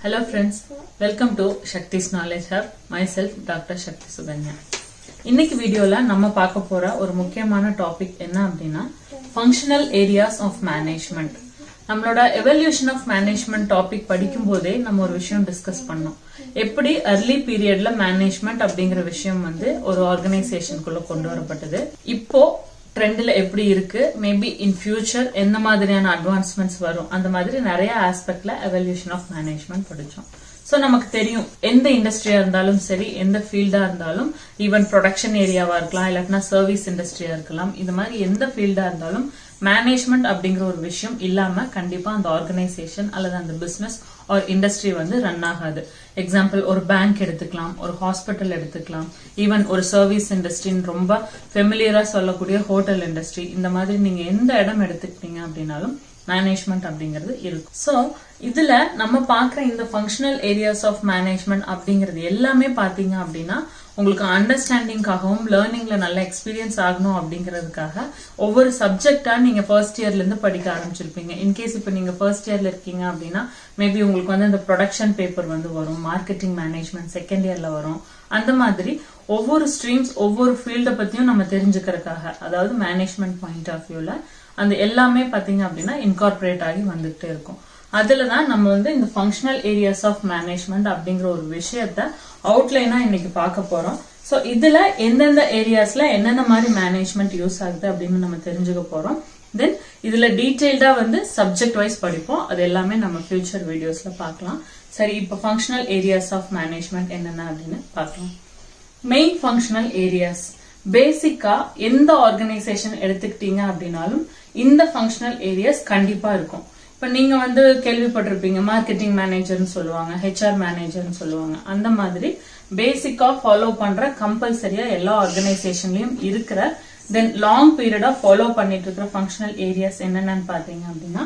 Hello friends, welcome to Shakti's Knowledge Hub. Myself Dr. Shakti Suganya. இன்னைக்கு வீடியோல நம்ம பார்க்க போற ஒரு முக்கியமான டாபிக் என்ன அப்படின்னா ஃபங்க்ஷனல் ஏரியாஸ் ஆஃப் மேனேஜ்மெண்ட். நம்மளோட எவல்யூஷன் ஆஃப் மேனேஜ்மெண்ட் டாபிக் படிக்கும் போதே நம்ம ஒரு விஷயம் டிஸ்கஸ் பண்ணோம். எப்படி அர்லி பீரியட்ல மேனேஜ்மெண்ட் அப்படிங்கிற விஷயம் ஒரு ஆர்கனைசேஷனுக்குள்ள கொண்டு வரப்பட்டது. இப்போ ட்ரெண்ட்ல எப்படி இருக்கு, மேபி இன் ஃபியூச்சர் எந்த மாதிரியான அட்வான்ஸ்மெண்ட்ஸ் வரும், அந்த மாதிரி நிறைய ஆஸ்பெக்ட்ல எவல்யூஷன் ஆஃப் மேனேஜ்மெண்ட் படிச்சோம். சோ நமக்கு தெரியும் எந்த இண்டஸ்ட்ரியா இருந்தாலும் சரி, எந்த ஃபீல்டா இருந்தாலும், ஈவன் ப்ரொடக்ஷன் ஏரியாவா இருக்கலாம், இல்லாட்டினா சர்வீஸ் இண்டஸ்ட்ரியா இருக்கலாம், இந்த மாதிரி எந்த ஃபீல்டா இருந்தாலும் மேனேஜ்மெண்ட் அப்படிங்கிற ஒரு விஷயம் இல்லாம கண்டிப்பா அந்த ஆர்கனைசேஷன் அல்லது அந்த பிசினஸ் ஒரு இண்டஸ்ட்ரி ரன் ஆகாது. எக்ஸாம்பிள் ஒரு பேங்க் எடுத்துக்கலாம், ஒரு ஹாஸ்பிட்டல் எடுத்துக்கலாம், ஈவன் ஒரு சர்வீஸ் இண்டஸ்ட்ரின்னு ரொம்ப ஃபெமிலியரா சொல்லக்கூடிய ஹோட்டல் இண்டஸ்ட்ரி, இந்த மாதிரி நீங்க எந்த இடம் எடுத்துக்கிட்டீங்க அப்படின்னாலும் மேனேஜ்மெண்ட் அப்படிங்கிறது இருக்கும். சோ இதுல நம்ம பாக்குற இந்த ஃபங்க்ஷனல் ஏரியாஸ் ஆஃப் மேனேஜ்மெண்ட் அப்படிங்கிறது எல்லாமே பாத்தீங்க அப்படின்னா உங்களுக்கு அண்டர்ஸ்டாண்டிங்காகவும் லேர்னிங்ல நல்ல எக்ஸ்பீரியன்ஸ் ஆகணும் அப்படிங்கிறதுக்காக ஒவ்வொரு சப்ஜெக்டா நீங்க ஃபர்ஸ்ட் இயர்ல இருந்து படிக்க ஆரம்பிச்சிருப்பீங்க. இன்கேஸ் இப்ப நீங்க ஃபர்ஸ்ட் இயர்ல இருக்கீங்க அப்படின்னா மேபி உங்களுக்கு இந்த ப்ரொடக்ஷன் பேப்பர் வரும், மார்க்கெட்டிங் மேனேஜ்மெண்ட் செகண்ட் இயர்ல வரும். அந்த மாதிரி ஒவ்வொரு ஸ்ட்ரீம்ஸ் ஒவ்வொரு ஃபீல்ட பத்தியும் நம்ம தெரிஞ்சுக்கிறதுக்காக, அதாவது மேனேஜ்மெண்ட் பாயிண்ட் ஆஃப் வியூல அந்த எல்லாமே பாத்தீங்க அப்படின்னா இன்கார்பரேட் ஆகி வந்துகிட்டே இருக்கும். அதுலதான் நம்ம இந்த ஃபங்க்ஷனல் ஏரியாஸ் ஆஃப் மேனேஜ்மெண்ட் அப்படிங்கிற ஒரு விஷயத்த அவுட்லைனா இன்னைக்கு பார்க்க போறோம். சோ இதுல எந்தெந்த ஏரியாஸ்ல என்னென்ன மாதிரி மேனேஜ்மெண்ட் யூஸ் ஆகுது அப்படின்னு நம்ம தெரிஞ்சுக்க போறோம். தென் இதுல டீடைல்டா சப்ஜெக்ட் வைஸ் படிப்போம். அது எல்லாமே நம்ம ஃபியூச்சர் வீடியோஸ்ல பார்க்கலாம். சரி, இப்ப ஃபங்க்ஷனல் ஏரியாஸ் ஆஃப் மேனேஜ்மெண்ட் என்னென்ன அப்படின்னு பார்க்கலாம். மெயின் ஃபங்க்ஷனல் ஏரியாஸ் பேசிக்கா எந்த ஆர்கனைசேஷன் எடுத்துக்கிட்டீங்க அப்படின்னாலும் இந்த ஃபங்க்ஷனல் ஏரியாஸ் கண்டிப்பா இருக்கும். இப்ப நீங்க கேள்விப்பட்டிருப்பீங்க, மார்க்கெட்டிங் மேனேஜர்னு சொல்லுவாங்க, ஹெச்ஆர் மேனேஜர்னு சொல்லுவாங்க. அந்த மாதிரி பேசிக்கா ஃபாலோ பண்ற கம்பல்சரியா எல்லா ஆர்கனைசேஷன்லயும் இருக்கிற தென் லாங் பீரியடா ஃபாலோ பண்ணிட்டு இருக்கிற ஃபங்க்ஷனல் ஏரியாஸ் என்னென்னு பாத்தீங்க அப்படின்னா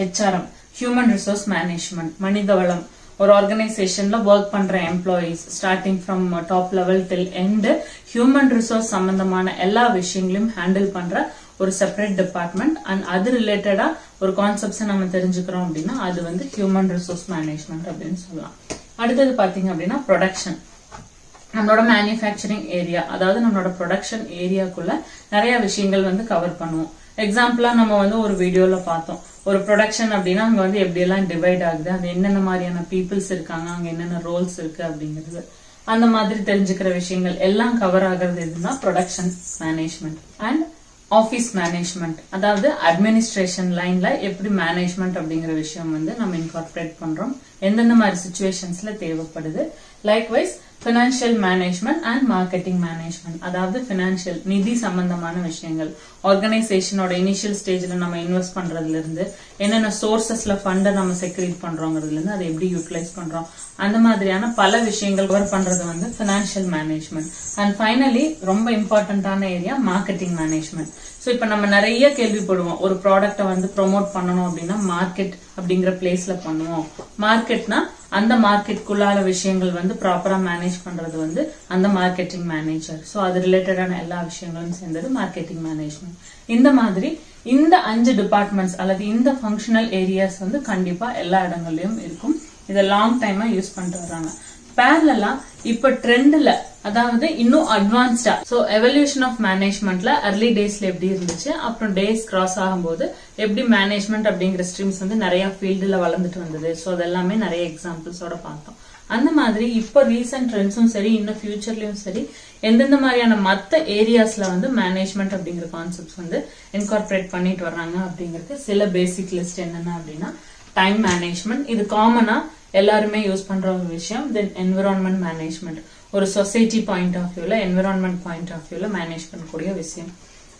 ஹெச்ஆர்எம், ஹியூமன் ரிசோர்ஸ் மேனேஜ்மெண்ட், மனித வளம். ஒரு ஆர்கனைசேஷன்ல ஒர்க் பண்ற employees starting from top level till end human resource சம்பந்தமான எல்லா விஷயங்களையும் ஹேண்டில் பண்ற ஒரு செப்பரேட் டிபார்ட்மெண்ட். அண்ட் அது ரிலேட்டடா ஒரு கான்செப்ட்ஸ் நம்ம தெரிஞ்சுக்கிறோம் அப்படின்னா அது ஹியூமன் ரிசோர்ஸ் மேனேஜ்மெண்ட் அப்படின்னு சொல்லலாம். அடுத்தது பாத்தீங்க அப்படின்னா ப்ரொடக்ஷன். நம்மளோட மேனுஃபேக்சரிங் ஏரியா, அதாவது நம்மளோட ப்ரொடக்ஷன் ஏரியாக்குள்ள நிறைய விஷயங்கள் கவர் பண்ணுவோம். எக்ஸாம்பிளா நம்ம ஒரு வீடியோல பார்த்தோம், ஒரு ப்ரொடக்ஷன் அப்படின்னா அங்க எப்படி எல்லாம் டிவைட் ஆகுது, அது என்னென்ன மாதிரியான பீப்புள்ஸ் இருக்காங்க, அங்க என்னென்ன ரோல்ஸ் இருக்கு அப்படிங்கிறது, அந்த மாதிரி தெரிஞ்சுக்கிற விஷயங்கள் எல்லாம் கவர் ஆகிறது எதுனா production management. And office management, அதாவது அட்மினிஸ்ட்ரேஷன் லைன்ல எப்படி மேனேஜ்மெண்ட் அப்படிங்கிற விஷயம் நம்ம இன்கார்பரேட் பண்றோம், எந்தெந்த மாதிரி சிச்சுவேஷன்ஸ்ல தேவைப்படுது. Likewise financial management and marketing management, அதாவது பினான்சியல் நிதி சம்பந்தமான விஷயங்கள், ஆர்கனைசேஷனோட இனிஷியல் ஸ்டேஜ்ல நம்ம இன்வெஸ்ட் பண்றதுல இருந்து என்னென்ன சோர்சஸ்ல ஃபண்டை நம்ம செக்ரீட் பண்றோங்கிறதுல இருந்து அதை எப்படி யூட்டிலைஸ் பண்றோம், அந்த மாதிரியான பல விஷயங்கள் கவர் பண்றது பினான்சியல் மேனேஜ்மெண்ட். அண்ட் ஃபைனலி ரொம்ப இம்பார்ட்டன்டான ஏரியா மார்க்கெட்டிங் மேனேஜ்மெண்ட். சோ இப்ப நம்ம நிறைய கேள்விப்படுவோம், ஒரு ப்ராடக்ட ப்ரொமோட் பண்ணணும் அப்படின்னா மார்க்கெட் அப்படிங்கிற பிளேஸ்ல பண்ணுவோம். மார்க்கெட்னா அந்த மார்க்கெட்குள்ளான விஷயங்கள் ப்ராப்பரா மேனேஜ் பண்றது அந்த மார்க்கெட்டிங் மேனேஜர். சோ அது ரிலேட்டடான எல்லா விஷயங்களும் சேர்ந்தது மார்க்கெட்டிங் மேனேஜ்மெண்ட். இந்த மாதிரி இந்த 5 டிபார்ட்மெண்ட்ஸ் அல்லது இந்த ஃபங்க்ஷனல் ஏரியாஸ் கண்டிப்பா எல்லா இடங்கள்லயும் இருக்கும். இதை லாங் டைமா யூஸ் பண்ணிட்டு வர்றாங்க. பேரலா இப்ப ட்ரெண்ட்ல, அதாவது இன்னும் அட்வான்ஸ்டா, சோ எவல்யூஷன் ஆஃப் மேனேஜ்மெண்ட்ல அர்லி டேஸ்ல எப்படி இருந்துச்சு, அப்புறம் டேஸ் கிராஸ் ஆகும்போது எப்படி மேனேஜ்மெண்ட் அப்படிங்கிற ஸ்ட்ரீம்ஸ் நிறைய ஃபீல்டுல வளர்ந்துட்டு வந்தது. சோ அதெல்லாமே நிறைய எக்ஸாம்பிள்ஸோட பார்த்தோம். அந்த மாதிரி இப்ப ரீசன்ட் ட்ரெண்ட்ஸும் சரி, இன்னும் ஃபியூச்சர்லயும் சரி, எந்தெந்த மாதிரியான மத்த ஏரியாஸ்ல மேனேஜ்மெண்ட் அப்படிங்கிற கான்செப்ட்ஸ் இன்கார்பரேட் பண்ணிட்டு வர்றாங்க அப்படிங்கிறது சில பேசிக் லிஸ்ட் என்னென்ன அப்படின்னா டைம் மேனேஜ்மெண்ட், இது காமனா எல்லாருமே யூஸ் பண்ற ஒரு விஷயம். தென் என்விரான்மெண்ட் மேனேஜ்மெண்ட், ஒரு சொசைட்டி பாயிண்ட் ஆஃப் வியூல என்விரான்மெண்ட் பாயிண்ட் ஆஃப் வியூல மேனேஜ் பண்ணக்கூடிய விஷயம்.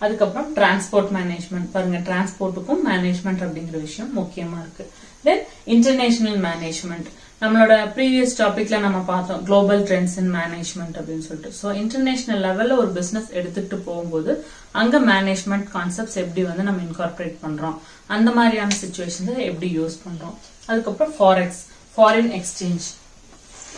அதுக்கப்புறம் டிரான்ஸ்போர்ட் மேனேஜ்மெண்ட், பாருங்க டிரான்ஸ்போர்ட்டுக்கும் மேனேஜ்மெண்ட் அப்படிங்கிற விஷயம் முக்கியமா இருக்கு. தென் இன்டர்நேஷனல் மேனேஜ்மெண்ட், நம்மளோட ப்ரீவியஸ் டாபிக்ல நம்ம பார்த்தோம் குளோபல் ட்ரெண்ட்ஸ் இன் மேனேஜ்மெண்ட் அப்படின்னு சொல்லிட்டு. சோ இன்டர்நேஷனல் லெவல்ல ஒரு பிசினஸ் எடுத்துட்டு போகும்போது அங்க மேனேஜ்மெண்ட் கான்செப்ட்ஸ் எப்படி நம்ம இன்கார்பரேட் பண்றோம், அந்த மாதிரியான சிச்சுவேஷன்ஸ் எப்படி யூஸ் பண்றோம். அதுக்கப்புறம் ஃபாரெக்ஸ், ஃபாரின் எக்ஸ்சேஞ்ச்,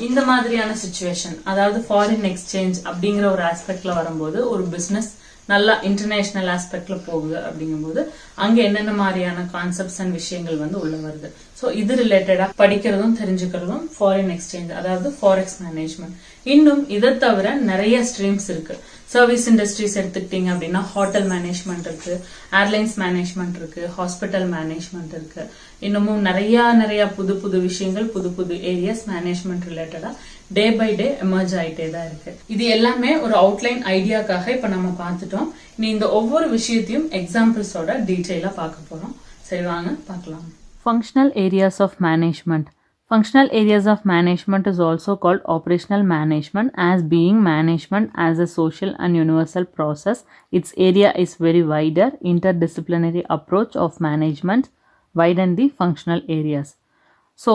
இந்த மாதிரியான சிச்சுவேஷன், அதாவது ஃபாரின் எக்ஸ்சேஞ்ச் அப்படிங்கிற ஒரு ஆஸ்பெக்ட்ல வரும்போது ஒரு பிசினஸ் நல்லா இன்டர்நேஷனல் ஆஸ்பெக்ட்ல போகுது அப்படிங்கும்போது அங்க என்னென்ன மாதிரியான கான்செப்ட்ஸ் அண்ட் விஷயங்கள் வந்து உள்ள வருது. ஸோ இது ரிலேட்டடா படிக்கிறதும் தெரிஞ்சுக்கிறதும் ஃபாரின் எக்ஸ்சேஞ்ச், அதாவது ஃபாரெக்ஸ் மேனேஜ்மெண்ட். இன்னும் இதை தவிர நிறைய ஸ்ட்ரீம்ஸ் இருக்கு. சர்வீஸ் இண்டஸ்ட்ரீஸ் எடுத்துக்கிட்டீங்க அப்படின்னா ஹோட்டல் மேனேஜ்மெண்ட் இருக்கு, ஏர்லைன்ஸ் மேனேஜ்மெண்ட் இருக்கு, ஹாஸ்பிட்டல் மேனேஜ்மெண்ட் இருக்கு. இன்னமும் நிறைய புது புது விஷயங்கள், புது புது ஏரியாஸ் மேனேஜ்மெண்ட் ரிலேட்டடா டே பை டே எமர்ஜ் ஆயிட்டே தான் இருக்கு. இது எல்லாமே ஒரு அவுட்லைன் ஐடியாக்காக இப்ப நம்ம பார்த்துட்டோம். நீ இந்த ஒவ்வொரு விஷயத்தையும் எக்ஸாம்பிள்ஸோட டீட்டெயிலா பார்க்க போறோம். சரி, வாங்க பார்க்கலாம். Functional areas of management. Functional areas of management is also called operational management, as being management as a social and universal process. Its area is very wider. Interdisciplinary approach of management widen the functional areas. So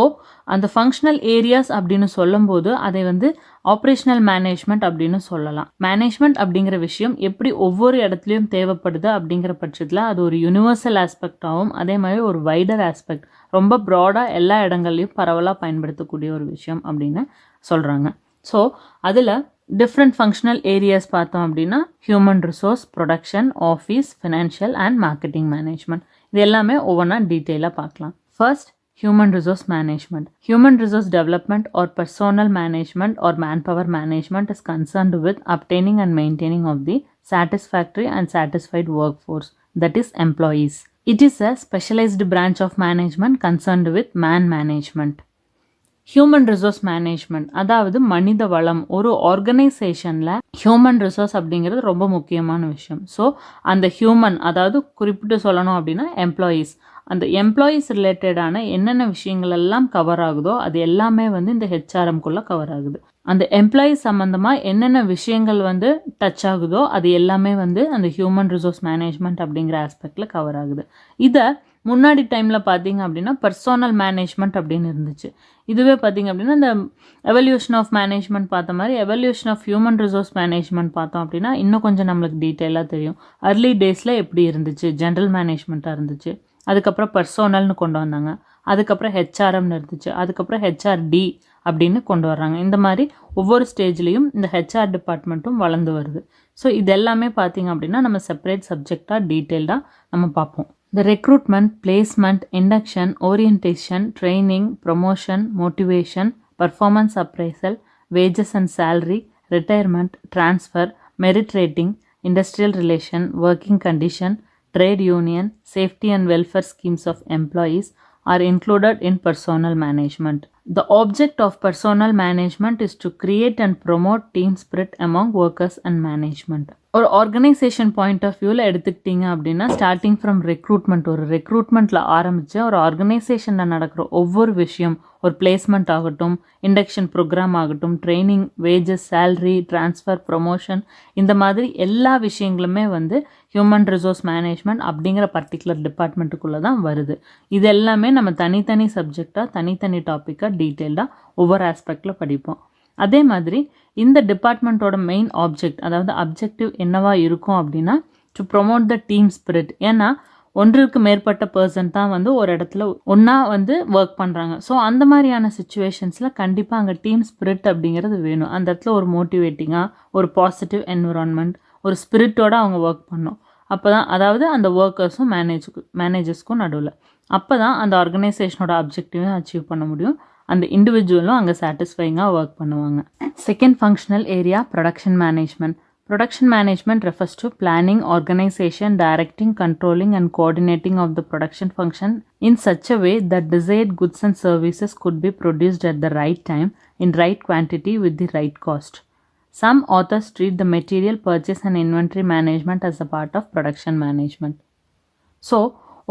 அந்த functional areas அப்படின்னு சொல்லும்போது அதை வந்து operational management அப்படின்னு சொல்லலாம். Management அப்படிங்கிற விஷயம் எப்படி ஒவ்வொரு இடத்துலையும் தேவைப்படுது அப்படிங்கிற பட்சத்தில் அது ஒரு யூனிவர்சல் ஆஸ்பெக்டாகவும் அதே மாதிரி ஒரு வைடர் ஆஸ்பெக்ட், ரொம்ப ப்ராடாக எல்லா இடங்கள்லையும் பரவலாக பயன்படுத்தக்கூடிய ஒரு விஷயம் அப்படின்னு சொல்கிறாங்க. ஸோ அதில் டிஃப்ரெண்ட் ஃபங்க்ஷனல் ஏரியாஸ் பார்த்தோம் அப்படின்னா human resource, production, office, financial and marketing management. இது எல்லாமே ஒவ்வொன்றா டீட்டெயிலாக பார்க்கலாம். First, human resource management. Human resource development or personnel management or manpower management is concerned with obtaining and maintaining of the satisfactory and satisfied workforce, that is employees. It is a specialized branch of management concerned with man management. Human resource management, அதாவது மனித வளம். ஒரு ஆர்கனைசேஷனில் human resource அப்படிங்கிறது ரொம்ப முக்கியமான விஷயம். So அந்த human, அதாவது குறிப்பிட்டு சொல்லணும் அப்படின்னா எம்ப்ளாயீஸ், அந்த எம்ப்ளாயீஸ் ரிலேட்டடான என்னென்ன விஷயங்கள் எல்லாம் கவர் ஆகுதோ அது எல்லாமே வந்து இந்த ஹெச்ஆர்எம்குள்ளே கவர் ஆகுது. அந்த எம்ப்ளாயீஸ் சம்மந்தமாக என்னென்ன விஷயங்கள் வந்து டச் ஆகுதோ அது எல்லாமே வந்து அந்த ஹியூமன் ரிசோர்ஸ் மேனேஜ்மெண்ட் அப்படிங்கிற ஆஸ்பெக்டில் கவர் ஆகுது. இதை முன்னாடி டைமில் பார்த்தீங்க அப்படின்னா பர்சோனல் மேனேஜ்மெண்ட் அப்படின்னு இருந்துச்சு. இதுவே பார்த்தீங்க அப்படின்னா இந்த எவல்யூஷன் ஆஃப் மேனேஜ்மெண்ட் பார்த்த மாதிரி evolution of human resource management பார்த்தோம் அப்படின்னா இன்னும் கொஞ்சம் நம்மளுக்கு டீட்டெயிலாக தெரியும். அர்லி டேஸில் எப்படி இருந்துச்சு, ஜென்ரல் மேனேஜ்மெண்ட்டாக இருந்துச்சு. அதுக்கப்புறம் பர்சோனல்னு கொண்டு வந்தாங்க. அதுக்கப்புறம் ஹெச்ஆர்எம்னு இருந்துச்சு. அதுக்கப்புறம் ஹெச்ஆர்டி அப்படின்னு கொண்டு வர்றாங்க. இந்த மாதிரி ஒவ்வொரு ஸ்டேஜ்லேயும் இந்த ஹெச்ஆர் டிபார்ட்மெண்ட்டும் வளர்ந்து வருது. ஸோ இது எல்லாமே பார்த்தீங்க அப்படின்னா நம்ம செப்பரேட் சப்ஜெக்டாக டீட்டெயில்டாக நம்ம பார்ப்போம். The recruitment, placement, induction, orientation, training, promotion, motivation, performance appraisal, wages and salary, retirement, transfer, merit rating, industrial relation, working condition, trade union, safety and welfare schemes of employees are included in personnel management. The object of personnel management is to create and promote team spirit among workers and management. ஒரு organisation point of வியூவில் எடுத்துக்கிட்டிங்க அப்படின்னா starting from recruitment, ஒரு ரெக்ரூட்மெண்ட்டில் ஆரம்பித்து ஒரு ஆர்கனைசேஷனில் நடக்கிற ஒவ்வொரு விஷயம், ஒரு பிளேஸ்மெண்ட் ஆகட்டும், இண்டக்ஷன் ப்ரோக்ராம் ஆகட்டும், training, wages, salary, transfer, promotion, இந்த மாதிரி எல்லா விஷயங்களுமே வந்து ஹியூமன் ரிசோர்ஸ் மேனேஜ்மெண்ட் அப்படிங்கிற பர்டிகுலர் டிபார்ட்மெண்ட்டுக்குள்ளே தான் வருது. இது எல்லாமே நம்ம தனித்தனி சப்ஜெக்டாக தனித்தனி டாப்பிக்காக டீட்டெயில்டாக ஒவ்வொரு ஆஸ்பெக்டில் படிப்போம். அதே மாதிரி இந்த டிபார்ட்மெண்ட்டோட மெயின் ஆப்ஜெக்ட், அதாவது அப்ஜெக்டிவ் என்னவா இருக்கும் அப்படின்னா to promote the team spirit. ஏன்னா ஒன்றுக்கு மேற்பட்ட பர்சன் தான் வந்து ஒரு இடத்துல ஒன்றா வந்து ஒர்க் பண்ணுறாங்க. ஸோ அந்த மாதிரியான சுச்சுவேஷன்ஸில் கண்டிப்பாக அங்கே டீம் ஸ்பிரிட் அப்படிங்கிறது வேணும். அந்த இடத்துல ஒரு மோட்டிவேட்டிங்காக, ஒரு பாசிட்டிவ் என்விரான்மெண்ட், ஒரு ஸ்பிரிட்டோடு அவங்க ஒர்க் பண்ணணும். அப்போ தான், அதாவது அந்த ஒர்க்கர்ஸும் மேனேஜர்ஸ்க்கும் நடுவில், அப்போ தான் அந்த ஆர்கனைசேஷனோட அப்ஜெக்டிவையும் அச்சீவ் பண்ண முடியும். அந்த இண்டிவிஜுவலும் அங்கே சாட்டிஸ்ஃபைங்காக ஒர்க் பண்ணுவாங்க. Second functional area production management. Production management refers to planning, organization, directing, controlling and coordinating of the production function in such a way that desired goods and services could be produced at the right time, in right quantity, with the right cost. Some authors treat the material purchase and inventory management as a part of production management. So,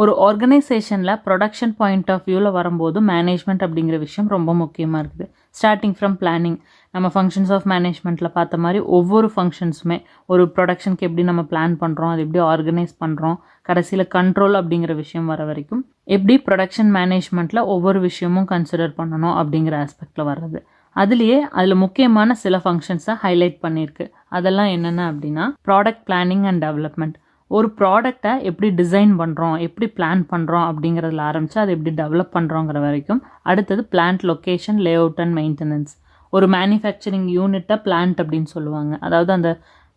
ஒரு ஆர்கனைசேஷனில் production point of வியூவில் வரும்போது management அப்படிங்கிற விஷயம் ரொம்ப முக்கியமாக இருக்குது. Starting from planning, நம்ம functions of மேனேஜ்மெண்ட்டில் பார்த்த மாதிரி ஒவ்வொரு ஃபங்க்ஷன்ஸுமே ஒரு ப்ரொடக்ஷனுக்கு எப்படி நம்ம பிளான் பண்ணுறோம், அது எப்படி ஆர்கனைஸ் பண்ணுறோம், கடைசியில் கண்ட்ரோல் அப்படிங்கிற விஷயம் வர வரைக்கும் எப்படி ப்ரொடக்ஷன் மேனேஜ்மெண்ட்டில் ஒவ்வொரு விஷயமும் கன்சிடர் பண்ணணும் அப்படிங்கிற ஆஸ்பெக்டில் வர்றது. அதில் முக்கியமான சில ஃபங்க்ஷன்ஸை ஹைலைட் பண்ணியிருக்கு. அதெல்லாம் என்னென்ன அப்படின்னா ப்ராடக்ட் பிளானிங் அண்ட் டெவலப்மெண்ட். ஒரு ப்ராடக்டை எப்படி டிசைன் பண்ணுறோம், எப்படி பிளான் பண்ணுறோம் அப்படிங்கிறதுல ஆரம்பித்து அதை எப்படி டெவலப் பண்ணுறோங்கிற வரைக்கும். அடுத்தது plant location, lay out and maintenance. ஒரு மேனுஃபேக்சரிங் யூனிட்டை பிளான்ட் அப்படின்னு சொல்லுவாங்க. அதாவது அந்த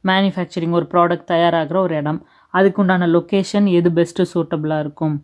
மேனுஃபேக்சரிங் ஒரு ப்ராடக்ட் தயாராகிற ஒரு இடம், அதுக்குண்டான லொக்கேஷன் எது பெஸ்ட்டு சூட்டபுளாக இருக்கும்,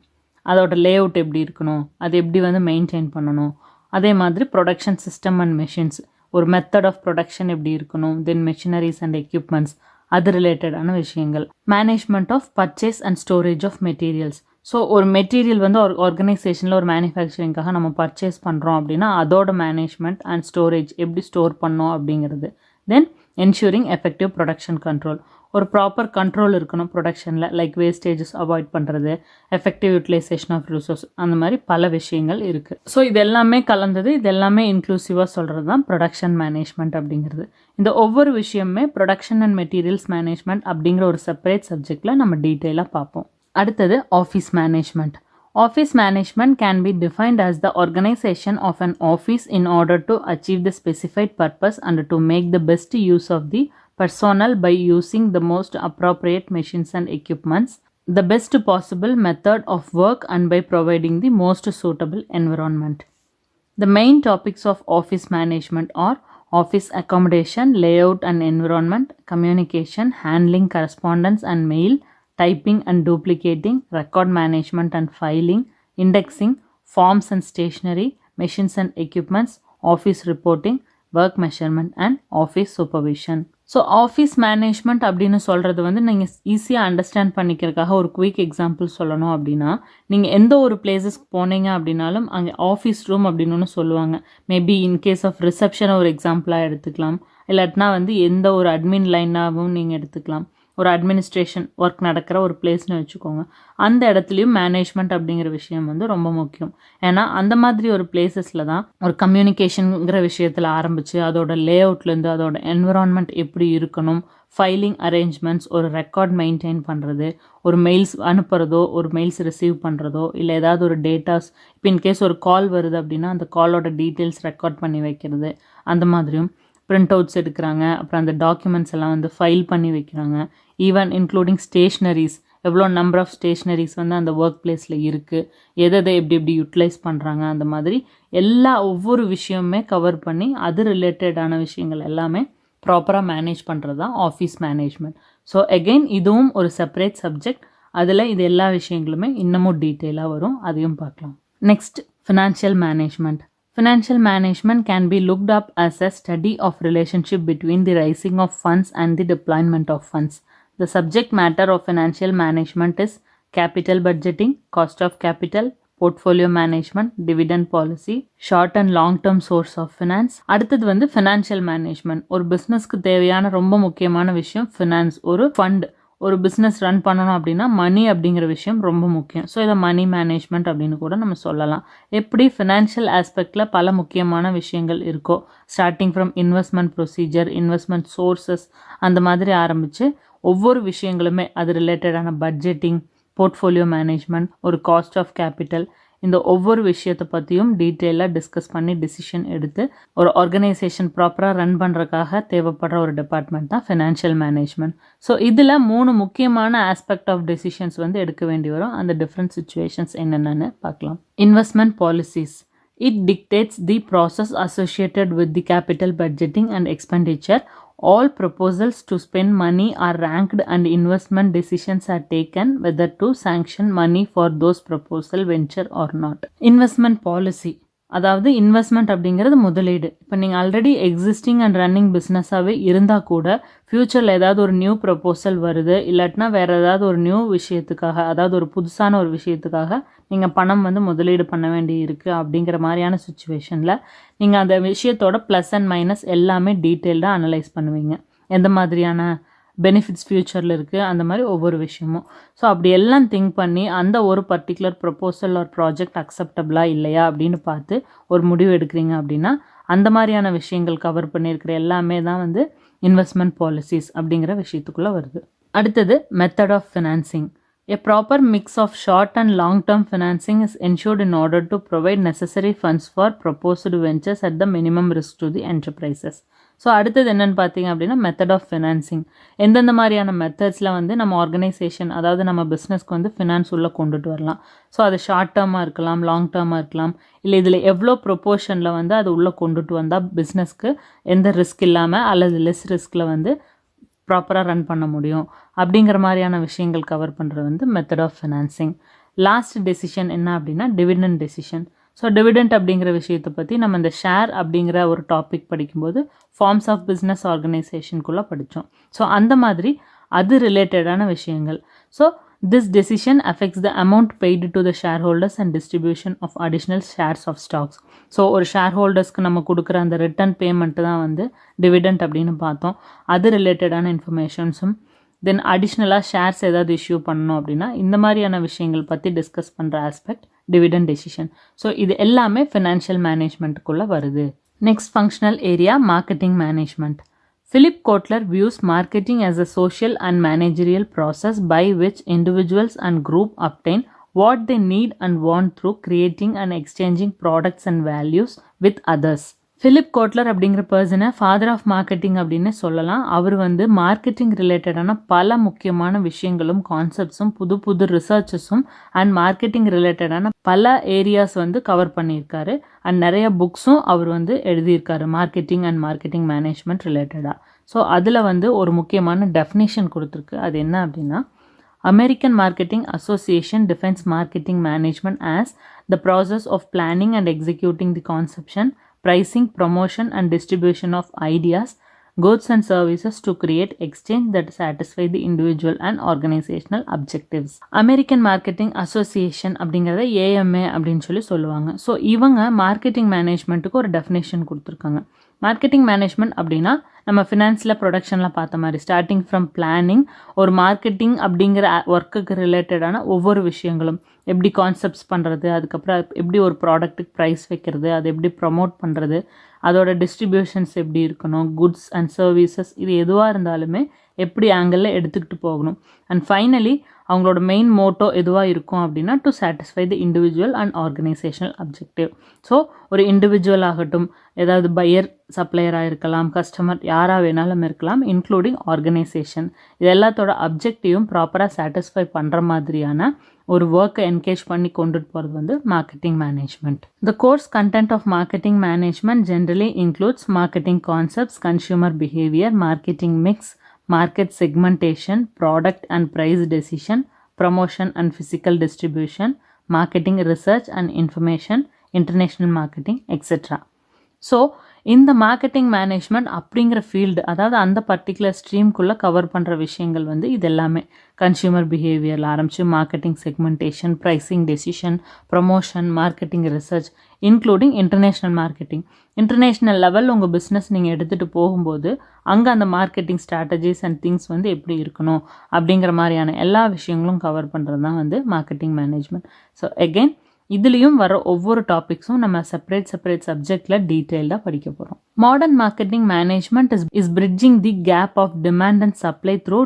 அதோட லேஅவுட் எப்படி இருக்கணும், அது எப்படி வந்து மெயின்டைன் பண்ணணும், அதே மாதிரி ப்ரொடக்ஷன் சிஸ்டம் அண்ட் மெஷின்ஸ், ஒரு மெத்தட் ஆஃப் ப்ரொடக்ஷன் எப்படி இருக்கணும், தென் மெஷினரிஸ் அண்ட் எக்யூப்மெண்ட்ஸ், அது ரிலேட்டடான விஷயங்கள். Management of purchase and storage of materials. So ஒரு மெட்டீரியல் வந்து ஒரு ஆர்கனைசேஷனில் ஒரு மேனுஃபேக்சரிங்காக நம்ம பர்ச்சேஸ் பண்ணுறோம் அப்படின்னா அதோட மேனேஜ்மெண்ட் அண்ட் ஸ்டோரேஜ் எப்படி ஸ்டோர் பண்ணோம் அப்படிங்கிறது. தென் என்ஷூரிங் எஃபெக்டிவ் ப்ரொடக்ஷன் கண்ட்ரோல், ஒரு ப்ராப்பர் கண்ட்ரோல் இருக்கணும் ப்ரொடக்ஷனில், லைக் வேஸ்டேஜஸ் அவாய்ட் பண்ணுறது, எஃபெக்டிவ் யூட்டிலைசேஷன் ஆஃப் ரிசோர்ஸ், அந்த மாதிரி பல விஷயங்கள் இருக்குது. ஸோ இது எல்லாமே கலந்தது, இது எல்லாமே இன்க்ளூசிவாக சொல்கிறது தான் ப்ரொடக்ஷன் மேனேஜ்மெண்ட் அப்படிங்கிறது. இந்த ஒவ்வொரு விஷயமே ப்ரொடக்ஷன் அண்ட் மெட்டீரியல்ஸ் மேனேஜ்மெண்ட் அப்படிங்கிற ஒரு செப்பரேட் சப்ஜெக்டில் நம்ம டீட்டெயிலாக பார்ப்போம். அடுத்தது office management. Office management can be defined as the organization of an office in order to achieve the specified purpose and to make the best use of the personnel by using the most appropriate machines and equipments, the best possible method of work and by providing the most suitable environment. The main topics of office management are office accommodation, layout and environment, communication, handling correspondence and mail, typing and duplicating, record management and filing, indexing, forms and stationery, machines and equipments, office reporting, work measurement and office supervision. So office management அப்படின்னு சொல்கிறது வந்து நீங்கள் ஈஸியாக understand பண்ணிக்கிறதுக்காக ஒரு quick example சொல்லணும் அப்படின்னா, நீங்கள் எந்த ஒரு பிளேஸஸ்க்கு போனீங்க அப்படின்னாலும் அங்கே ஆஃபீஸ் ரூம் அப்படின்னு ஒன்று சொல்லுவாங்க. மேபி இன்கேஸ் ஆஃப் ரிசப்ஷனை ஒரு எக்ஸாம்பிளாக எடுத்துக்கலாம், இல்லாட்டினா வந்து எந்த ஒரு அட்மின் லைனாகவும் நீங்கள் எடுத்துக்கலாம். ஒரு அட்மினிஸ்ட்ரேஷன் ஒர்க் நடக்கிற ஒரு பிளேஸ்னு வச்சுக்கோங்க. அந்த இடத்துலையும் மேனேஜ்மெண்ட் அப்படிங்கிற விஷயம் வந்து ரொம்ப முக்கியம். ஏன்னா அந்த மாதிரி ஒரு பிளேசஸில் தான் ஒரு கம்யூனிகேஷனுங்கிற விஷயத்தில் ஆரம்பித்து அதோட லேஅவுட்லேருந்து அதோட என்விரான்மெண்ட் எப்படி இருக்கணும், ஃபைலிங் அரேஞ்ச்மெண்ட்ஸ், ஒரு ரெக்கார்ட் மெயின்டைன் பண்ணுறது, ஒரு மெயில்ஸ் அனுப்புகிறதோ ஒரு மெயில்ஸ் ரிசீவ் பண்ணுறதோ, இல்லை ஏதாவது ஒரு டேட்டாஸ், இப்போ இன்கேஸ் ஒரு கால் வருது அப்படின்னா அந்த காலோட டீட்டெயில்ஸ் ரெக்கார்ட் பண்ணி வைக்கிறது, அந்த மாதிரியும் பிரிண்ட் அவுட்ஸ் எடுக்கிறாங்க, அப்புறம் அந்த டாக்குமெண்ட்ஸ் எல்லாம் வந்து ஃபைல் பண்ணி வைக்கிறாங்க. ஈவன் இன்க்ளூடிங் ஸ்டேஷ்னரிஸ், எவ்வளோ நம்பர் ஆஃப் ஸ்டேஷ்னரிஸ் வந்து அந்த ஒர்க் பிளேஸில் இருக்குது, எதை எப்படி எப்படி யூட்டிலைஸ் பண்ணுறாங்க, அந்த மாதிரி ஒவ்வொரு விஷயமுமே கவர் பண்ணி அது ரிலேட்டடான விஷயங்கள் எல்லாமே ப்ராப்பராக மேனேஜ் பண்ணுறது தான் ஆஃபீஸ் மேனேஜ்மெண்ட். ஸோ அகெயின் இதுவும் ஒரு செப்பரேட் சப்ஜெக்ட். அதில் இது எல்லா விஷயங்களுமே இன்னமும் டீட்டெயிலாக வரும், அதையும் பார்க்கலாம். Next, financial management. Financial management can be looked up as a study of relationship between the raising of funds and the deployment of funds. The subject matter of financial management is capital budgeting, cost of capital, portfolio management, dividend policy, short and long term source of finance. அடுத்தது வந்து financial management. ஒரு பிஸ்னஸ்க்கு தேவையான ரொம்ப முக்கியமான விஷயம் finance. ஒரு fund, ஒரு பிஸ்னஸ் ரன் பண்ணணும் அப்படின்னா மணி அப்படிங்கிற விஷயம் ரொம்ப முக்கியம். ஸோ இதை மணி மேனேஜ்மெண்ட் அப்படின்னு கூட நம்ம சொல்லலாம். எப்படி ஃபினான்ஷியல் ஆஸ்பெக்டில் பல முக்கியமான விஷயங்கள் இருக்கோ, starting from investment procedure, investment sources, அந்த மாதிரி ஆரம்பித்து ஒவ்வொரு விஷயங்களுமே அது ரிலேட்டடான பட்ஜெட்டிங், போர்ட்ஃபோலியோ மேனேஜ்மெண்ட், ஒரு காஸ்ட் ஆஃப் கேபிட்டல், இந்த ஒவ்வொரு விஷயத்தை பற்றியும் டீட்டெயிலாக டிஸ்கஸ் பண்ணி டிசிஷன் எடுத்து ஒரு ஆர்கனைசேஷன் ப்ராப்பராக ரன் பண்ணுறதுக்காக தேவைப்படுற ஒரு டிபார்ட்மெண்ட் தான் ஃபினான்ஷியல் மேனேஜ்மெண்ட். ஸோ இதில் 3 முக்கியமான ஆஸ்பெக்ட் ஆஃப் டெசிஷன்ஸ் வந்து எடுக்க வேண்டி வரும். அந்த டிஃப்ரெண்ட் சுச்சுவேஷன்ஸ் என்னென்னு பார்க்கலாம். Investment policies. It dictates the process associated with the capital budgeting and expenditure. All proposals to spend money are ranked and investment decisions are taken whether to sanction money for those proposal venture or not. Investment policy, அதாவது investment அப்படிங்கிறது முதலீடு. இப்போ நீங்கள் already existing and running பிஸ்னஸாகவே இருந்தால் கூட ஃப்யூச்சரில் ஏதாவது ஒரு நியூ ப்ரொப்போசல் வருது, இல்லாட்டினா வேறு ஏதாவது ஒரு நியூ விஷயத்துக்காக, அதாவது ஒரு புதுசான ஒரு விஷயத்துக்காக நீங்கள் பணம் வந்து முதலீடு பண்ண வேண்டி இருக்குது அப்படிங்கிற மாதிரியான சுச்சுவேஷனில் நீங்கள் அந்த விஷயத்தோட ப்ளஸ் அண்ட் மைனஸ் எல்லாமே டீட்டெயில்டாக அனலைஸ் பண்ணுவீங்க. எந்த மாதிரியான பெனிஃபிட்ஸ் ஃப்யூச்சரில் இருக்குது, அந்த மாதிரி ஒவ்வொரு விஷயமும். ஸோ அப்படி எல்லாம் திங்க் பண்ணி அந்த ஒரு பர்டிகுலர் ப்ரொப்போசல் ஒரு ப்ராஜெக்ட் அக்செப்டபிளா இல்லையா அப்படின்னு பார்த்து ஒரு முடிவு எடுக்கிறீங்க அப்படின்னா அந்த மாதிரியான விஷயங்கள் கவர் பண்ணியிருக்கிற எல்லாமே தான் வந்து இன்வெஸ்ட்மெண்ட் பாலிசிஸ் அப்படிங்கிற விஷயத்துக்குள்ளே வருது. அடுத்தது method of financing. A proper mix of short and long-term financing is ensured in order to provide necessary funds for proposed ventures at the minimum risk to the enterprises. So அடுத்தது என்னென்னு பார்த்தீங்க அப்படின்னா method of financing. எந்தெந்த மாதிரியான மெத்தட்ஸில் வந்து நம்ம organisation, அதாவது நம்ம பிஸ்னஸ்க்கு வந்து ஃபினான்ஸ் உள்ளே கொண்டுட்டு வரலாம். ஸோ அது ஷார்ட் டேர்மாக இருக்கலாம், லாங் டேர்மாக இருக்கலாம், இல்லை இதில் எவ்வளோ ப்ரொப்போர்ஷனில் வந்து அது உள்ளே கொண்டுட்டு வந்தால் பிஸ்னஸ்க்கு எந்த ரிஸ்க் இல்லாமல் அல்லது லெஸ் ரிஸ்கில் வந்து ப்ராப்பராக ரன் பண்ண முடியும் அப்படிங்கிற மாதிரியான விஷயங்கள் கவர் பண்ணுறது வந்து method of financing. Last decision என்ன அப்படின்னா டிவிடெண்ட் டெசிஷன். ஸோ டிவிடெண்ட் அப்படிங்கிற விஷயத்தை பற்றி நம்ம இந்த ஷேர் அப்படிங்கிற ஒரு டாபிக் படிக்கும்போது ஃபார்ம்ஸ் ஆஃப் பிஸ்னஸ் ஆர்கனைசேஷனுக்குள்ளே படித்தோம். ஸோ அந்த மாதிரி அது ரிலேட்டடான விஷயங்கள். So this decision affects the amount paid to the shareholders and distribution of additional shares of stocks. So ஒரு ஷேர் ஹோல்டர்ஸ்க்கு நம்ம கொடுக்குற அந்த ரிட்டர்ன் பேமெண்ட்டு தான் வந்து டிவிடெண்ட் அப்படின்னு பார்த்தோம். அது ரிலேட்டடான இன்ஃபர்மேஷன்ஸும் தென் அடிஷ்னலாக ஷேர்ஸ் ஏதாவது இஷ்யூ பண்ணணும் அப்படின்னா இந்த மாதிரியான விஷயங்கள் பற்றி டிஸ்கஸ் பண்ணுற ஆஸ்பெக்ட் டிவிடெண்ட் டெசிஷன். ஸோ இது எல்லாமே ஃபினான்ஷியல் மேனேஜ்மெண்ட்டுக்குள்ளே வருது. Next functional area marketing management. Philip Kotler views marketing as a social and managerial process by which individuals and groups obtain what they need and want through creating and exchanging products and values with others. Philip Kotler அப்படிங்கிற பர்சனை father of marketing அப்படின்னு சொல்லலாம். அவர் வந்து marketing ரிலேட்டடான பல முக்கியமான விஷயங்களும் கான்செப்ட்ஸும் புது புது ரிசர்ச்சஸும் அண்ட் மார்க்கெட்டிங் ரிலேட்டடான பல ஏரியாஸ் வந்து கவர் பண்ணியிருக்காரு. அண்ட் நிறைய புக்ஸும் அவர் வந்து எழுதியிருக்காரு மார்க்கெட்டிங் அண்ட் மார்க்கெட்டிங் மேனேஜ்மெண்ட் ரிலேட்டடாக. ஸோ அதில் வந்து ஒரு முக்கியமான டெஃபினேஷன் கொடுத்துருக்கு. அது என்ன அப்படின்னா American Marketing Association defines marketing management as the process of planning and executing the conception, pricing, promotion and distribution of ideas, goods and services to create exchange that satisfy the individual and organizational objectives. American Marketing Association அப்படிங்கிறத AMA அப்படின்னு சொல்லுவாங்க. So இவங்க marketing மேனேஜ்மெண்ட்டுக்கு ஒரு definition கொடுத்துருக்காங்க. Marketing management அப்படின்னா நம்ம ஃபினான்ஸில் ப்ரொடக்ஷனில் பார்த்த மாதிரி ஸ்டார்டிங் ஃப்ரம் பிளானிங் ஒரு மார்க்கெட்டிங் அப்படிங்கிற ஒர்க்குக்கு ரிலேட்டடான ஒவ்வொரு விஷயங்களும் எப்படி கான்செப்ட்ஸ் பண்ணுறது, அதுக்கப்புறம் எப்படி ஒரு ப்ராடக்ட்டுக்கு ப்ரைஸ் வைக்கிறது, அது எப்படி ப்ரமோட் பண்ணுறது, அதோட டிஸ்ட்ரிபியூஷன்ஸ் எப்படி இருக்கணும், குட்ஸ் அண்ட் சர்வீசஸ் இது எதுவாக இருந்தாலுமே எப்படி ஆங்கிளில் எடுத்துக்கிட்டு போகணும். அண்ட் ஃபைனலி அவங்களோட மெயின் மோட்டோ எதுவாக இருக்கும் அப்படின்னா to satisfy the individual and organisational objective. So ஒரு இண்டிவிஜுவல் ஆகட்டும், ஏதாவது பையர் சப்ளையராக இருக்கலாம், கஸ்டமர் யாராக வேணாலும் இருக்கலாம், இன்க்ளூடிங் ஆர்கனைசேஷன். இது எல்லாத்தோட அப்ஜெக்டிவும் ப்ராப்பராக சாட்டிஸ்ஃபை பண்ணுற மாதிரியான ஒரு ஒர்க்கை என்கேஜ் பண்ணி கொண்டுட்டு போகிறது வந்து marketing management. The course content of marketing management generally includes marketing concepts, consumer behaviour, marketing mix, market segmentation, product and price decision, promotion and physical distribution, marketing research and information, international marketing, etc. So இந்த marketing management அப்படிங்கிற field, அதாவது அந்த particular ஸ்ட்ரீம்குள்ளே cover பண்ணுற விஷயங்கள் வந்து இது எல்லாமே consumer பிஹேவியரில் ஆரம்பித்து marketing segmentation, pricing decision, promotion, marketing research, including international marketing. International லெவலில் உங்கள் பிஸ்னஸ் நீங்கள் எடுத்துகிட்டு போகும்போது அங்கே அந்த மார்க்கெட்டிங் ஸ்ட்ராட்டஜிஸ் அண்ட் திங்ஸ் வந்து எப்படி இருக்கணும் அப்படிங்கிற மாதிரியான எல்லா விஷயங்களும் கவர் பண்ணுறது தான் வந்து மார்க்கெட்டிங் மேனேஜ்மெண்ட். ஸோ அகெயின் இதுலேயும் வர ஒவ்வொரு டாபிக்ஸும் நம்ம செப்பரேட் சப்ஜெக்டில் டீட்டெயில்டாக படிக்க போகிறோம். Modern marketing management is bridging the gap of demand and supply through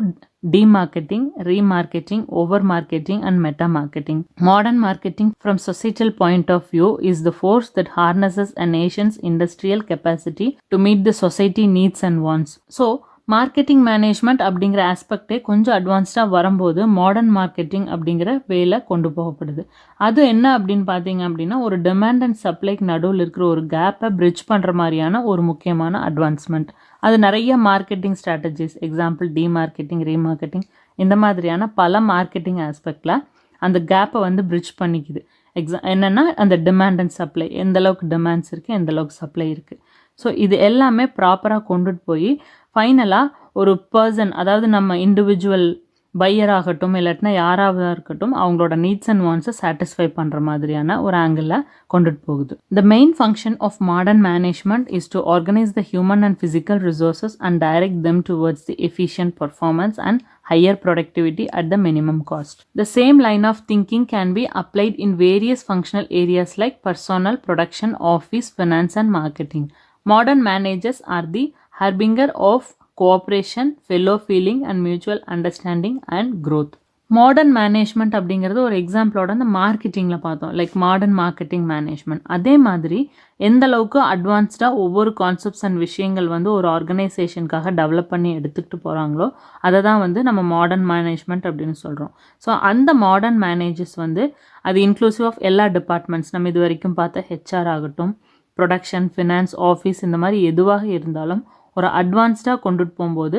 demarketing, remarketing, over-marketing and meta-marketing. Modern marketing from societal point of view is the force that harnesses a nation's industrial capacity to meet the society needs and wants. So, marketing management அப்படிங்கிற ஆஸ்பெக்டே கொஞ்சம் அட்வான்ஸ்டாக வரும்போது modern marketing அப்படிங்கிற வேலை கொண்டு போகப்படுது. அது என்ன அப்படின்னு பார்த்தீங்க அப்படின்னா ஒரு டிமாண்ட் அண்ட் சப்ளைக்கு நடுவில் இருக்கிற ஒரு கேப்பை பிரிட்ஜ் பண்ணுற மாதிரியான ஒரு முக்கியமான அட்வான்ஸ்மெண்ட். அது நிறைய மார்க்கெட்டிங் ஸ்ட்ராட்டஜிஸ், எக்ஸாம்பிள் டிமார்க்கெட்டிங், ரீமார்க்கெட்டிங், இந்த மாதிரியான பல மார்க்கெட்டிங் ஆஸ்பெக்டில் அந்த கேப்பை வந்து பிரிட்ஜ் பண்ணிக்குது. என்னென்னா அந்த டிமாண்ட் அண்ட் சப்ளை, எந்த அளவுக்கு டிமாண்ட்ஸ் இருக்குது, எந்த அளவுக்கு சப்ளை இருக்குது. ஸோ இது எல்லாமே ப்ராப்பராக கொண்டுட்டு போய் ஃபைனலாக ஒரு பர்சன், அதாவது நம்ம இண்டிவிஜுவல் பையர் ஆகட்டும் இல்லாட்டினா யாராவதாக இருக்கட்டும் அவங்களோட நீட்ஸ் அண்ட் வாண்ட்ஸை சாட்டிஸ்ஃபை பண்ணுற மாதிரியான ஒரு ஆங்கிளில் கொண்டுட்டு போகுது. The main function of modern management is to organise the human and physical resources and direct them towards the efficient performance and higher productivity at the minimum cost. The same line of thinking can be applied in various functional areas like personnel, production, office, finance and marketing. Modern managers are the harbinger of cooperation, fellow feeling and mutual understanding and growth. Modern management அப்படிங்கிறது ஒரு எக்ஸாம்பிளோட அந்த மார்க்கெட்டிங்கில் பார்த்தோம், like modern marketing management. அதே மாதிரி எந்த அளவுக்கு அட்வான்ஸ்டாக ஒவ்வொரு concepts and விஷயங்கள் வந்து ஒரு ஆர்கனைசேஷனுக்காக டெவலப் பண்ணி எடுத்துக்கிட்டு போகிறாங்களோ அதை தான் வந்து நம்ம மாடர்ன் மேனேஜ்மெண்ட் அப்படின்னு சொல்கிறோம். ஸோ அந்த மாடர்ன் மேனேஜர்ஸ் வந்து அது இன்க்ளூசிவ் ஆஃப் எல்லா டிபார்ட்மெண்ட்ஸ், நம்ம இது வரைக்கும் பார்த்த ஹெச்ஆர் ஆகட்டும், ப்ரொடக்ஷன், ஃபினான்ஸ், ஆஃபீஸ், இந்த மாதிரி எதுவாக இருந்தாலும் ஒரு அட்வான்ஸ்டாக கொண்டுட்டு போகும்போது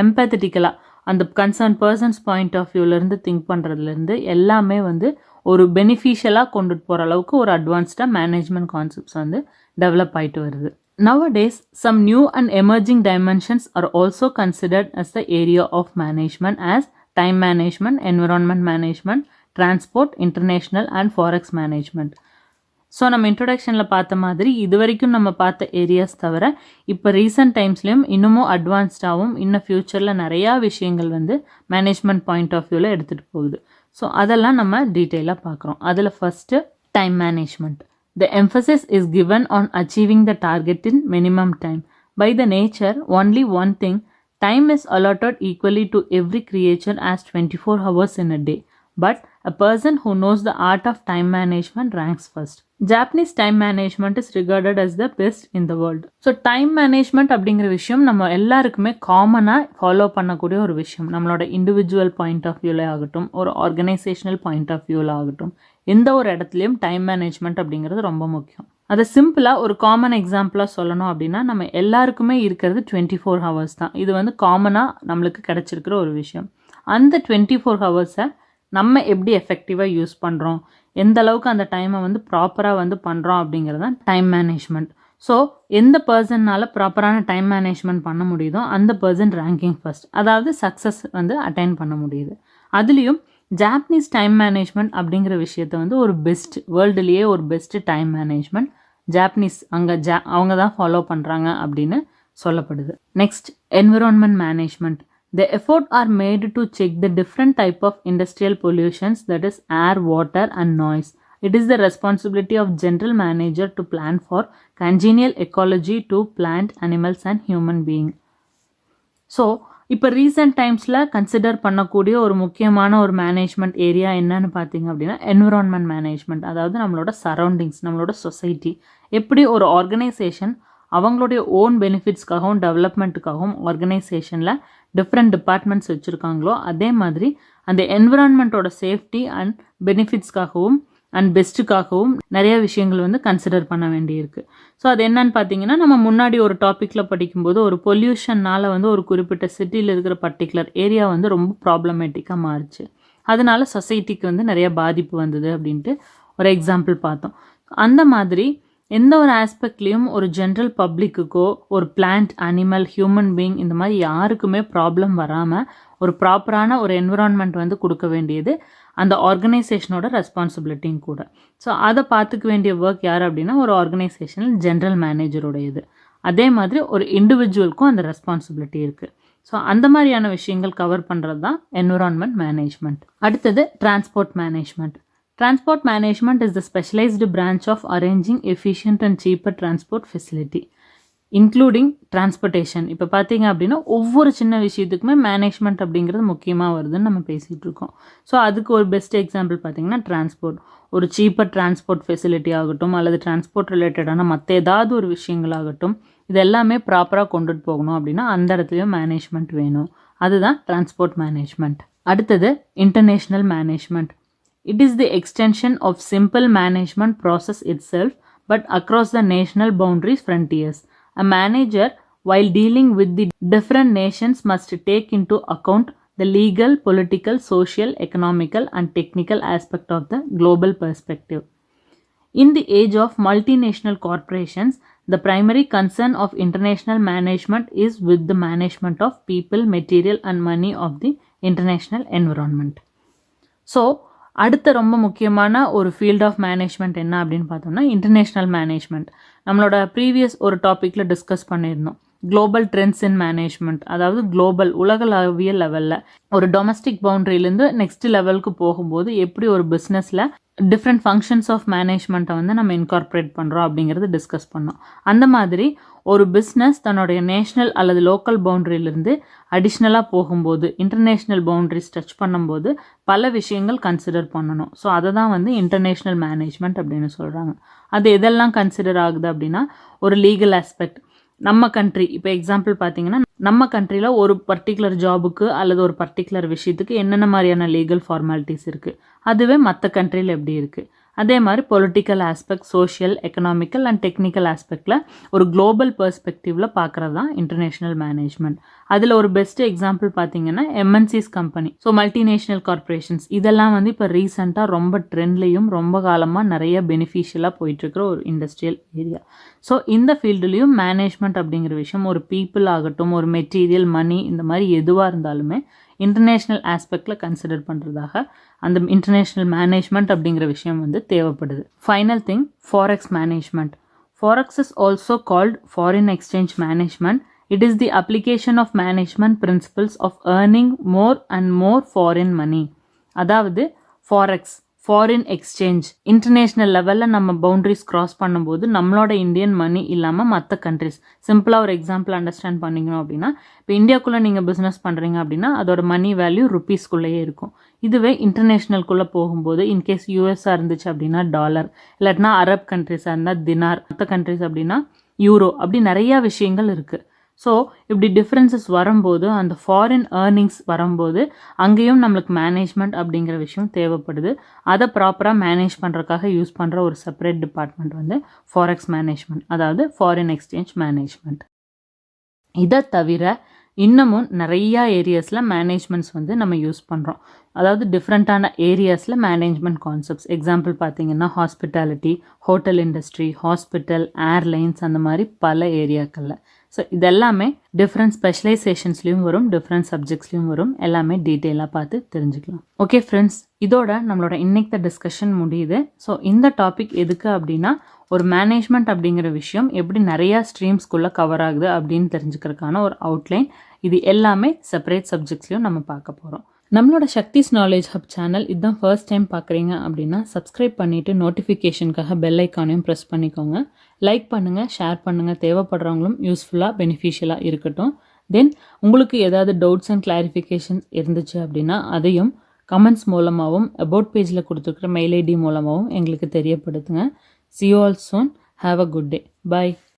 எம்பத்தட்டிக்கலாக அந்த கன்சர்ன் பர்சன்ஸ் பாயிண்ட் ஆஃப் வியூலேருந்து திங்க் பண்ணுறதுலேருந்து எல்லாமே வந்து ஒரு பெனிஃபிஷியலாக கொண்டுட்டு போகிற அளவுக்கு ஒரு அட்வான்ஸ்டாக மேனேஜ்மெண்ட் கான்செப்ட்ஸ் வந்து டெவலப் ஆகிட்டு வருது. Nowadays, some new and emerging dimensions are also considered as the area of management as time management, environment management, transport, international and forex management. So நம்ம இன்ட்ரொடக்ஷனில் பார்த்த மாதிரி இது வரைக்கும் நம்ம பார்த்த ஏரியாஸ் தவிர இப்போ ரீசெண்ட் டைம்ஸ்லேயும் இன்னமும் அட்வான்ஸ்டாகவும் இன்னும் ஃப்யூச்சரில் நிறையா விஷயங்கள் வந்து மேனேஜ்மெண்ட் பாயிண்ட் ஆஃப் வியூவில் எடுத்துகிட்டு போகுது. ஸோ அதெல்லாம் நம்ம டீட்டெயிலாக பார்க்குறோம். அதில் first time management. The emphasis is given on achieving the target in minimum time. By the nature, only one thing, time is allotted equally to every creature as 24 hours in a day. But a person who knows the art of time management ranks first. Japanese time management is regarded as the best in the world. So time management அப்படிங்கிற விஷயம் நம்ம எல்லாருக்குமே காமனாக follow பண்ணக்கூடிய ஒரு விஷயம். நம்மளோட individual point of வியூவில் ஆகட்டும், ஒரு ஆர்கனைசேஷனல் பாயிண்ட் ஆஃப் வியூவில் ஆகட்டும், எந்த ஒரு இடத்துலையும் டைம் மேனேஜ்மெண்ட் அப்படிங்கிறது ரொம்ப முக்கியம். அதை சிம்பிளாக ஒரு காமன் எக்ஸாம்பிளாக சொல்லணும் அப்படின்னா நம்ம எல்லாருக்குமே இருக்கிறது 24 ஹவர்ஸ் தான். இது வந்து காமனாக நம்மளுக்கு கிடச்சிருக்கிற ஒரு விஷயம். அந்த 24 ஹவர்ஸை நம்ம எப்படி எஃபெக்டிவாக யூஸ் பண்ணுறோம், எந்த அளவுக்கு அந்த டைமை வந்து ப்ராப்பராக வந்து பண்ணுறோம் அப்படிங்கிறது தான் டைம் மேனேஜ்மெண்ட். ஸோ எந்த பர்சன்னால் ப்ராப்பரான டைம் மேனேஜ்மெண்ட் பண்ண முடியுதோ அந்த பர்சன் ரேங்கிங் ஃபர்ஸ்ட், அதாவது சக்ஸஸ் வந்து அட்டைன் பண்ண முடியுது. அதுலேயும் ஜாப்பனீஸ் டைம் மேனேஜ்மெண்ட் அப்படிங்கிற விஷயத்த வந்து ஒரு பெஸ்ட், வேர்ல்டுலேயே ஒரு பெஸ்ட்டு டைம் மேனேஜ்மெண்ட் ஜாப்பனீஸ் அவங்க தான் ஃபாலோ பண்ணுறாங்க அப்படின்னு சொல்லப்படுது. Next, environment management. The effort are made to check the different type of industrial pollutions, that is air, water and noise. It is the responsibility of general manager to plan for congenial ecology to plant, animals and human being. So இப்போ recent டைம்ஸில் consider பண்ணக்கூடிய ஒரு முக்கியமான ஒரு management area என்னன்னு பார்த்தீங்க அப்படின்னா environment management. அதாவது நம்மளோட சரௌண்டிங்ஸ், நம்மளோட சொசைட்டி, எப்படி ஒரு ஆர்கனைசேஷன் அவங்களுடைய ஓன் பெனிஃபிட்ஸ்க்காகவும் டெவலப்மெண்ட்டுக்காகவும் ஆர்கனைசேஷனில் டிஃப்ரெண்ட் டிபார்ட்மெண்ட்ஸ் வச்சுருக்காங்களோ அதே மாதிரி அந்த என்விரான்மெண்ட்டோட சேஃப்டி அண்ட் பெனிஃபிட்ஸ்க்காகவும் அண்ட் பெஸ்ட்டுக்காகவும் நிறைய விஷயங்கள் வந்து கன்சிடர் பண்ண வேண்டியிருக்கு. ஸோ அது என்னன்னு பார்த்தீங்கன்னா, நம்ம முன்னாடி ஒரு டாப்பிக்கில் படிக்கும்போது ஒரு பொல்யூஷன்னால் வந்து ஒரு குறிப்பிட்ட சிட்டியில் இருக்கிற பர்டிகுலர் ஏரியா வந்து ரொம்ப ப்ராப்ளமேட்டிக்காக மாறுச்சு. அதனால சொசைட்டிக்கு வந்து நிறைய பாதிப்பு வந்தது அப்படின்ட்டு ஒரு எக்ஸாம்பிள் பார்த்தோம். அந்த மாதிரி எந்த ஒரு ஆஸ்பெக்ட்லேயும் ஒரு ஜென்ரல் பப்ளிக்குக்கோ ஒரு பிளான்ட், அனிமல், ஹியூமன் பீயிங் இந்த மாதிரி யாருக்குமே ப்ராப்ளம் வராமல் ஒரு ப்ராப்பரான ஒரு என்விரான்மெண்ட் வந்து கொடுக்க வேண்டியது அந்த ஆர்கனைசேஷனோட ரெஸ்பான்சிபிலிட்டியும் கூட. ஸோ அதை பார்த்துக்க வேண்டிய ஒர்க் யார் அப்படின்னா ஒரு ஆர்கனைசேஷனில் ஜென்ரல் மேனேஜருடையது. அதே மாதிரி ஒரு இண்டிவிஜுவலுக்கும் அந்த ரெஸ்பான்சிபிலிட்டி இருக்குது. ஸோ அந்த மாதிரியான விஷயங்கள் கவர் பண்ணுறது தான் என்விரான்மெண்ட் மேனேஜ்மெண்ட். அடுத்தது transport management. Transport management is the specialized branch of arranging efficient and cheaper transport facility, including transportation. இப்போ பார்த்தீங்க அப்படின்னா ஒவ்வொரு சின்ன விஷயத்துக்குமே மேனேஜ்மெண்ட் அப்படிங்கிறது முக்கியமாக வருதுன்னு நம்ம பேசிகிட்டு இருக்கோம். ஸோ அதுக்கு ஒரு பெஸ்ட் எக்ஸாம்பிள் பார்த்தீங்கன்னா டிரான்ஸ்போர்ட். ஒரு சீப்பர் டிரான்ஸ்போர்ட் ஃபெசிலிட்டி ஆகட்டும் அல்லது டிரான்ஸ்போர்ட் ரிலேட்டடான மற்ற ஏதாவது ஒரு விஷயங்களாகட்டும், இது எல்லாமே ப்ராப்பராக கொண்டுட்டு போகணும் அப்படின்னா அந்த இடத்துலையும் மேனேஜ்மெண்ட் வேணும். அதுதான் டிரான்ஸ்போர்ட் மேனேஜ்மெண்ட். அடுத்தது international management. It is the extension of simple management process itself, but across the national boundaries frontiers. A manager, while dealing with the different nations, must take into account the legal, political, social, economical, and technical aspect of the global perspective. In the age of multinational corporations, the primary concern of international management is with the management of people, material, and money of the international environment. So, அடுத்த ரொம்ப முக்கியமான ஒரு field of management என்ன அப்படின்னு பார்த்தோம்னா international management. நம்மளோட previous ஒரு டாப்பிக்கில் டிஸ்கஸ் பண்ணியிருந்தோம். குளோபல் ட்ரெண்ட்ஸ் இன் மேனேஜ்மெண்ட், அதாவது குளோபல் உலகளாவிய லெவலில் ஒரு டொமஸ்டிக் பவுண்ட்ரியிலேருந்து நெக்ஸ்ட் லெவலுக்கு போகும்போது எப்படி ஒரு பிஸ்னஸில் டிஃப்ரெண்ட் ஃபங்க்ஷன்ஸ் ஆஃப் மேனேஜ்மெண்ட்டை வந்து நம்ம இன்கார்பரேட் பண்ணுறோம் அப்படிங்கிறது டிஸ்கஸ் பண்ணோம். அந்த மாதிரி ஒரு பிஸ்னஸ் தன்னுடைய நேஷ்னல் அல்லது லோக்கல் பவுண்ட்ரியிலிருந்து அடிஷ்னலாக போகும்போது இன்டர்நேஷ்னல் பவுண்ட்ரிஸ் டச் பண்ணும்போது பல விஷயங்கள் கன்சிடர் பண்ணணும். ஸோ அதை தான் வந்து இன்டர்நேஷ்னல் மேனேஜ்மெண்ட் அப்படின்னு சொல்கிறாங்க. அது எதெல்லாம் கன்சிடர் ஆகுது அப்படின்னா ஒரு லீகல் ஆஸ்பெக்ட். நம்ம கண்ட்ரி இப்போ எக்ஸாம்பிள் பார்த்தீங்கன்னா நம்ம கண்ட்ரியில் ஒரு பர்டிகுலர் ஜாபுக்கு அல்லது ஒரு பர்டிகுலர் விஷயத்துக்கு என்னென்ன மாதிரியான லீகல் ஃபார்மாலிட்டிஸ் இருக்குது, அதுவே மற்ற கண்ட்ரியில் எப்படி இருக்குது. அதே மாதிரி political aspect, social, economical and technical ஆஸ்பெக்டில் ஒரு குளோபல் பெர்ஸ்பெக்டிவில் பார்க்குறது தான் இன்டர்நேஷ்னல் மேனேஜ்மெண்ட். அதில் ஒரு பெஸ்ட் எக்ஸாம்பிள் பார்த்தீங்கன்னா MNCs company, so multinational corporations, இதெல்லாம் வந்து இப்போ ரீசெண்டாக ரொம்ப ட்ரெண்ட்லேயும் ரொம்ப காலமாக நிறைய பெனிஃபிஷியலாக போயிட்டுருக்கிற ஒரு இண்டஸ்ட்ரியல் ஏரியா. ஸோ இந்த ஃபீல்டுலேயும் மேனேஜ்மெண்ட் அப்படிங்கிற விஷயம், ஒரு பீப்புள் ஆகட்டும், ஒரு மெட்டீரியல், மணி, இந்த மாதிரி எதுவாக இருந்தாலுமே இன்டர்நேஷ்னல் ஆஸ்பெக்டில் கன்சிடர் பண்ணுறதாக அந்த இன்டர்நேஷ்னல் மேனேஜ்மெண்ட் அப்படிங்கிற விஷயம் வந்து தேவைப்படுது. Final thing, forex management. Forex is also called foreign exchange management. It is the application of management principles of earning more and more foreign money. அதாவது ஃபாரெக்ஸ், ஃபாரின் எக்ஸ்சேஞ்ச், இன்டர்நேஷ்னல் லெவலில் நம்ம boundaries cross பண்ணும்போது நம்மளோட Indian money இல்லாமல் மற்ற countries, சிம்பிளாக ஒரு example understand பண்ணிக்கணும் அப்படின்னா, இப்போ இந்தியாவுக்குள்ளே நீங்கள் பிஸ்னஸ் பண்ணுறீங்க அப்படின்னா அதோட மணி வேல்யூ ருப்பீஸ்குள்ளேயே இருக்கும். இதுவே இன்டர்நேஷ்னலுக்குள்ளே போகும்போது இன்கேஸ் யூஎஸ்ஆ இருந்துச்சு அப்படின்னா டாலர், இல்லாட்டினா அரப் கண்ட்ரிஸாக இருந்தால் தினார், மற்ற கண்ட்ரிஸ் அப்படின்னா யூரோ, அப்படி நிறையா விஷயங்கள் இருக்குது. ஸோ இப்படி டிஃப்ரென்சஸ் வரும்போது, அந்த ஃபாரின் ஏர்னிங்ஸ் வரும்போது அங்கேயும் நம்மளுக்கு மேனேஜ்மெண்ட் அப்படிங்கிற விஷயம் தேவைப்படுது. அதை ப்ராப்பராக மேனேஜ் பண்ணுறதுக்காக யூஸ் பண்ணுற ஒரு செப்பரேட் டிபார்ட்மெண்ட் வந்து ஃபாரெக்ஸ் மேனேஜ்மெண்ட், அதாவது ஃபாரின் எக்ஸ்சேஞ்ச் மேனேஜ்மெண்ட். இதை தவிர இன்னமும் நிறையா ஏரியாஸில் மேனேஜ்மெண்ட்ஸ் வந்து நம்ம யூஸ் பண்ணுறோம். அதாவது டிஃப்ரெண்ட்டான ஏரியாஸில் மேனேஜ்மெண்ட் கான்செப்ட்ஸ். எக்ஸாம்பிள் பார்த்தீங்கன்னா hospitality, hotel industry, hospital, airlines, அந்த மாதிரி பல ஏரியாக்களில். ஸோ இதெல்லாமே டிஃப்ரெண்ட் ஸ்பெஷலைசேஷன்ஸ்லேயும் வரும், டிஃப்ரெண்ட் சப்ஜெக்ட்ஸ்லையும் வரும். எல்லாமே டீட்டெயிலாக பார்த்து தெரிஞ்சுக்கலாம். ஓகே ஃப்ரெண்ட்ஸ், இதோட நம்மளோட இன்னைக்கு டிஸ்கஷன் முடியுது. ஸோ இந்த டாபிக் எதுக்கு அப்படின்னா, ஒரு மேனேஜ்மெண்ட் அப்படிங்கிற விஷயம் எப்படி நிறையா ஸ்ட்ரீம்ஸ்குள்ளே கவர் ஆகுது அப்படின்னு தெரிஞ்சுக்கிறதுக்கான ஒரு அவுட்லைன். இது எல்லாமே செப்பரேட் சப்ஜெக்ட்ஸ்லையும் நம்ம பார்க்க போகிறோம். நம்மளோட சக்திஸ் நாலேஜ் ஹப் சேனல் இதுதான் ஃபர்ஸ்ட் டைம் பார்க்குறீங்க அப்படின்னா சப்ஸ்கிரைப் பண்ணிவிட்டு நோட்டிஃபிகேஷனுக்காக பெல் ஐக்கானையும் ப்ரெஸ் பண்ணிக்கோங்க. லைக் பண்ணுங்கள், ஷேர் பண்ணுங்கள். தேவைப்படுறவங்களும் யூஸ்ஃபுல்லாக, பெனிஃபிஷியலாக இருக்கட்டும். தென் உங்களுக்கு ஏதாவது டவுட்ஸ் அண்ட் கிளாரிஃபிகேஷன்ஸ் இருந்துச்சு அப்படின்னா அதையும் கமெண்ட்ஸ் மூலமாகவும் அபவுட் பேஜில் கொடுத்துருக்குற மெயில் ஐடி மூலமாகவும் எங்களுக்கு தெரியப்படுத்துங்க. See you all soon. Have a good day. Bye.